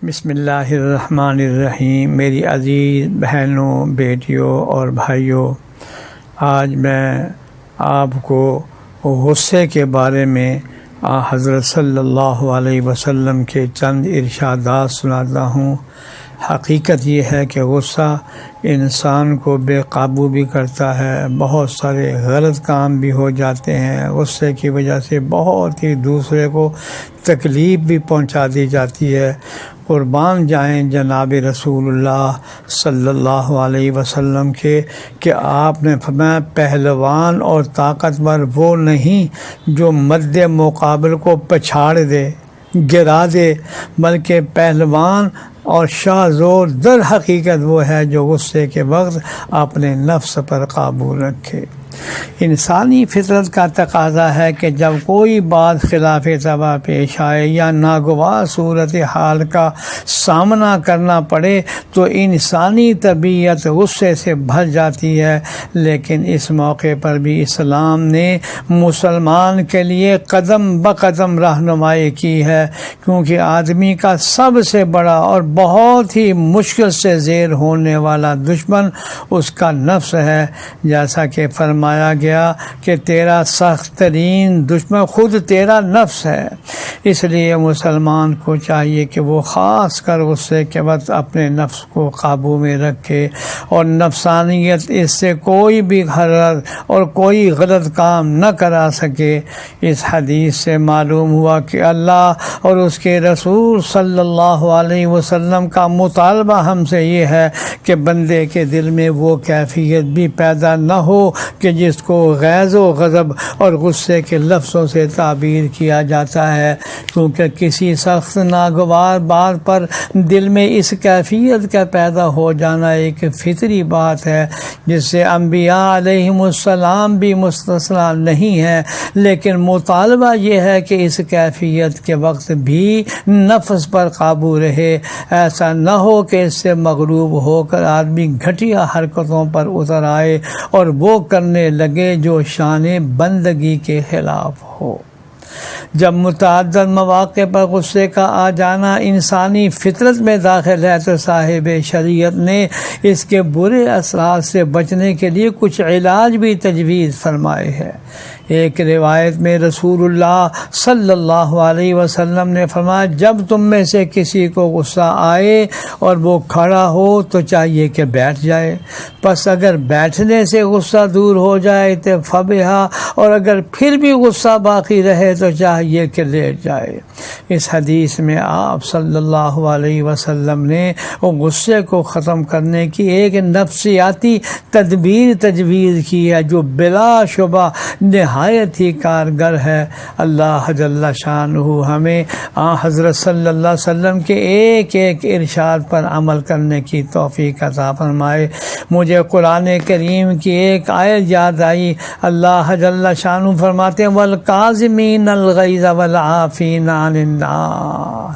بسم اللہ الرحمن الرحیم۔ میری عزیز بہنوں، بیٹیوں اور بھائیوں، آج میں آپ کو غصے کے بارے میں حضرت صلی اللہ علیہ وسلم کے چند ارشادات سناتا ہوں۔ حقیقت یہ ہے کہ غصہ انسان کو بے قابو بھی کرتا ہے، بہت سارے غلط کام بھی ہو جاتے ہیں۔ غصے کی وجہ سے بہت ہی دوسرے کو تکلیف بھی پہنچا دی جاتی ہے۔ قربان جائیں جناب رسول اللہ صلی اللہ علیہ وسلم کے کہ آپ نے فرمایا پہلوان اور طاقتور وہ نہیں جو مد مقابل کو پچھاڑ دے، گرا دے، بلکہ پہلوان اور شاہ زور در حقیقت وہ ہے جو غصے کے وقت اپنے نفس پر قابو رکھے۔ انسانی فطرت کا تقاضا ہے کہ جب کوئی بات خلاف طبع پیش آئے یا ناگوار صورتحال کا سامنا کرنا پڑے تو انسانی طبیعت غصے سے بھر جاتی ہے، لیکن اس موقع پر بھی اسلام نے مسلمان کے لیے قدم بقدم رہنمائی کی ہے، کیونکہ آدمی کا سب سے بڑا اور بہت ہی مشکل سے زیر ہونے والا دشمن اس کا نفس ہے، جیسا کہ فرمایا گیا کہ تیرا سخت ترین دشمن خود تیرا نفس ہے۔ اس لیے مسلمان کو چاہیے کہ وہ خاص کر غصے کے وقت اپنے نفس کو قابو میں رکھے اور نفسانیت اس سے کوئی بھی حرکت اور کوئی غلط کام نہ کرا سکے۔ اس حدیث سے معلوم ہوا کہ اللہ اور اس کے رسول صلی اللہ علیہ وسلم کا مطالبہ ہم سے یہ ہے کہ بندے کے دل میں وہ کیفیت بھی پیدا نہ ہو کہ جس کو غیظ و غضب اور غصے کے لفظوں سے تعبیر کیا جاتا ہے، کیونکہ کسی سخت ناگوار بات پر دل میں اس کیفیت کا پیدا ہو جانا ایک فطری بات ہے جس سے انبیاء علیہم السلام بھی مستثنی نہیں ہے، لیکن مطالبہ یہ ہے کہ اس کیفیت کے وقت بھی نفس پر قابو رہے، ایسا نہ ہو کہ اس سے مغلوب ہو کر آدمی گھٹیا حرکتوں پر اتر آئے اور وہ کرنے لگے جو شان بندگی کے خلاف ہو۔ جب متعدد مواقع پر غصے کا آ جانا انسانی فطرت میں داخل ہے تو صاحب شریعت نے اس کے برے اثرات سے بچنے کے لیے کچھ علاج بھی تجویز فرمائے ہیں۔ ایک روایت میں رسول اللہ صلی اللہ علیہ وسلم نے فرمایا جب تم میں سے کسی کو غصہ آئے اور وہ کھڑا ہو تو چاہیے کہ بیٹھ جائے، پس اگر بیٹھنے سے غصہ دور ہو جائے تو فبہا، اور اگر پھر بھی غصہ باقی رہے تو چاہیے کہ لیٹ جائے۔ اس حدیث میں آپ صلی اللہ علیہ وسلم نے غصے کو ختم کرنے کی ایک نفسیاتی تدبیر تجویز کی ہے جو بلا شبہ نہایت ہی کارگر ہے۔ اللہ جل شانہ ہمیں حضرت صلی اللہ علیہ وسلم کے ایک ایک ارشاد پر عمل کرنے کی توفیق عطا فرمائے۔ مجھے قرآن کریم کی ایک آیت یاد آئی، اللہ جل شانہ فرماتے ہیں والکاظمین الغیظ والعافین عن الناس۔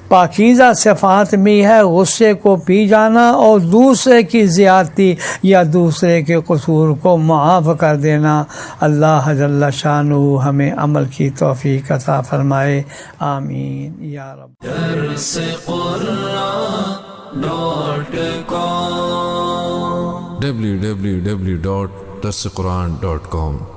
پاکیزہ صفات میں ہے غصے کو پی جانا اور دوسرے کی زیادتی یا دوسرے کے قصور کو معاف کر دینا۔ اللہ جل شانہ ہمیں عمل کی توفیق عطا فرمائے، آمین یا رب۔ www.darsequran.com